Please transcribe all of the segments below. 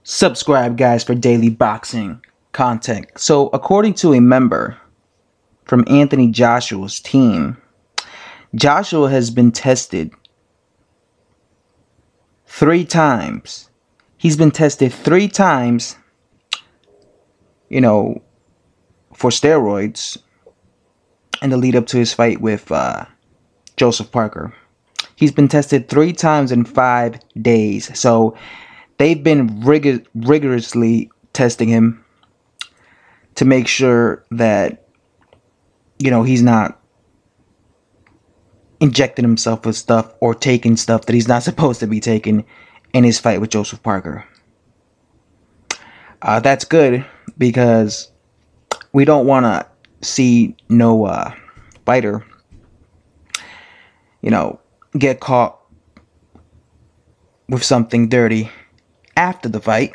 Subscribe, guys, for daily boxing content. So, according to a member from Anthony Joshua's team, Joshua has been tested 3 times. He's been tested 3 times, for steroids in the lead up to his fight with Joseph Parker. He's been tested 3 times in 5 days. So, they've been rigorously testing him to make sure that, he's not injecting himself with stuff or taking stuff that he's not supposed to be taking in his fight with Joseph Parker. That's good because we don't want to see no fighter, get caught with something dirty after the fight,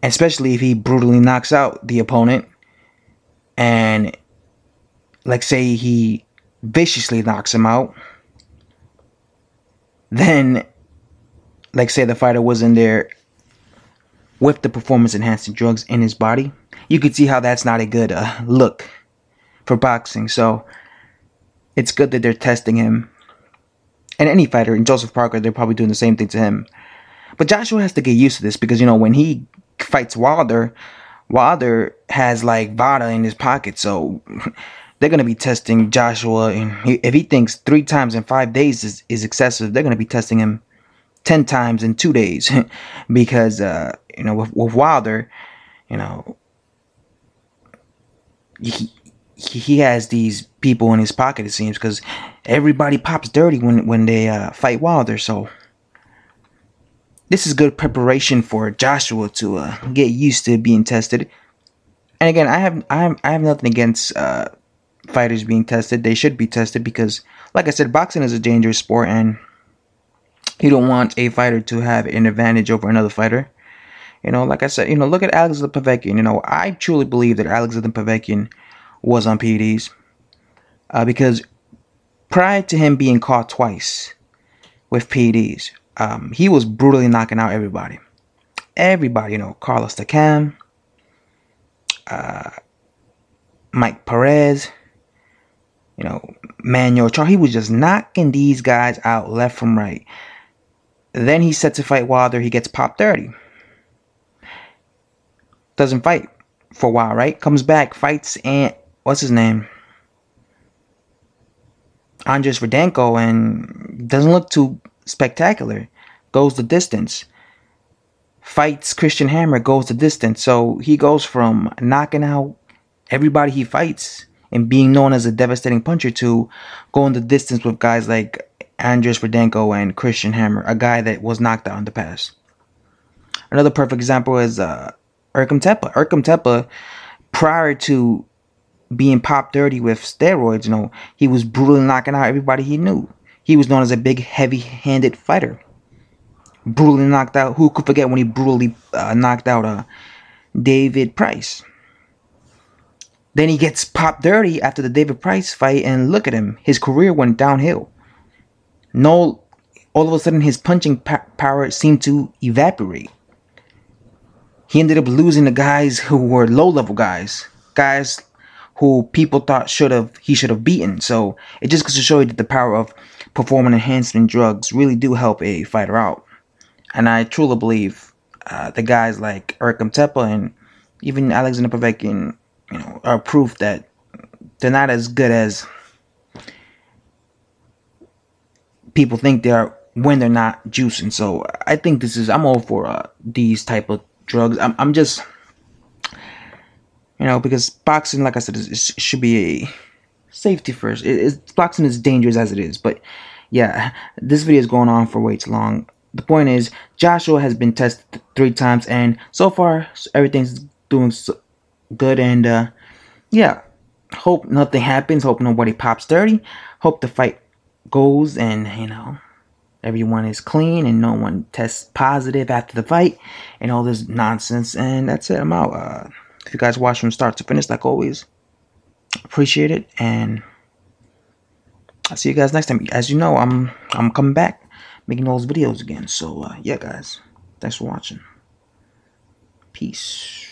especially if he brutally knocks out the opponent and, like, say he viciously knocks him out. Then, like, say the fighter was in there with the performance enhancing drugs in his body. You could see how that's not a good look for boxing. So it's good that they're testing him. And any fighter, in Joseph Parker, they're probably doing the same thing to him. But Joshua has to get used to this because, when he fights Wilder has, like, VADA in his pocket. So they're going to be testing Joshua. And if he thinks 3 times in 5 days is excessive, they're going to be testing him 10 times in 2 days. Because, with Wilder, he has these people in his pocket, it seems, because everybody pops dirty when they fight Wilder. So this is good preparation for Joshua to get used to being tested. And again, I have nothing against fighters being tested. They should be tested because, like I said, boxing is a dangerous sport, and you don't want a fighter to have an advantage over another fighter. Like I said, look at Alexander Povetkin. I truly believe that Alexander Povetkin was on PEDs because prior to him being caught twice with PEDs, he was brutally knocking out everybody. Carlos Takam, Mike Perez, Manuel Charles. He was just knocking these guys out left from right. Then he's set to fight Wilder. He gets popped 30. Doesn't fight for a while, right? Comes back, fights, and what's his name? Andres Rudenko, and doesn't look too spectacular. Goes the distance. Fights Christian Hammer, goes the distance. So he goes from knocking out everybody he fights and being known as a devastating puncher to going the distance with guys like Andres Rudenko and Christian Hammer, a guy that was knocked out in the past. Another perfect example is Erkam Tepa. Erkam Tepa, prior to being popped dirty with steroids, he was brutally knocking out everybody he knew. He was known as a big, heavy-handed fighter. Brutally knocked out. Who could forget when he brutally knocked out David Price? Then he gets popped dirty after the David Price fight, and look at him. His career went downhill. All of a sudden, his punching power seemed to evaporate. He ended up losing to guys who were low-level guys who people thought he should have beaten. So it just goes to show you that the power of performance enhancing drugs really do help a fighter out. And I truly believe the guys like Erkam Tepa and even Alexander Povetkin, are proof that they're not as good as people think they are when they're not juicing. So I think I'm all for these type of drugs. I'm just, because boxing, like I said, it should be a safety first. Boxing is dangerous as it is. But yeah, this video is going on for way too long. The point is, Joshua has been tested 3 times, and so far everything's doing good. And yeah, hope nothing happens. Hope nobody pops dirty. Hope the fight goes and everyone is clean and no one tests positive after the fight and all this nonsense. And that's it. I'm out. If you guys watch from start to finish, like always, appreciate it. And I'll see you guys next time. As you know, I'm coming back making those videos again. So yeah, guys. Thanks for watching. Peace.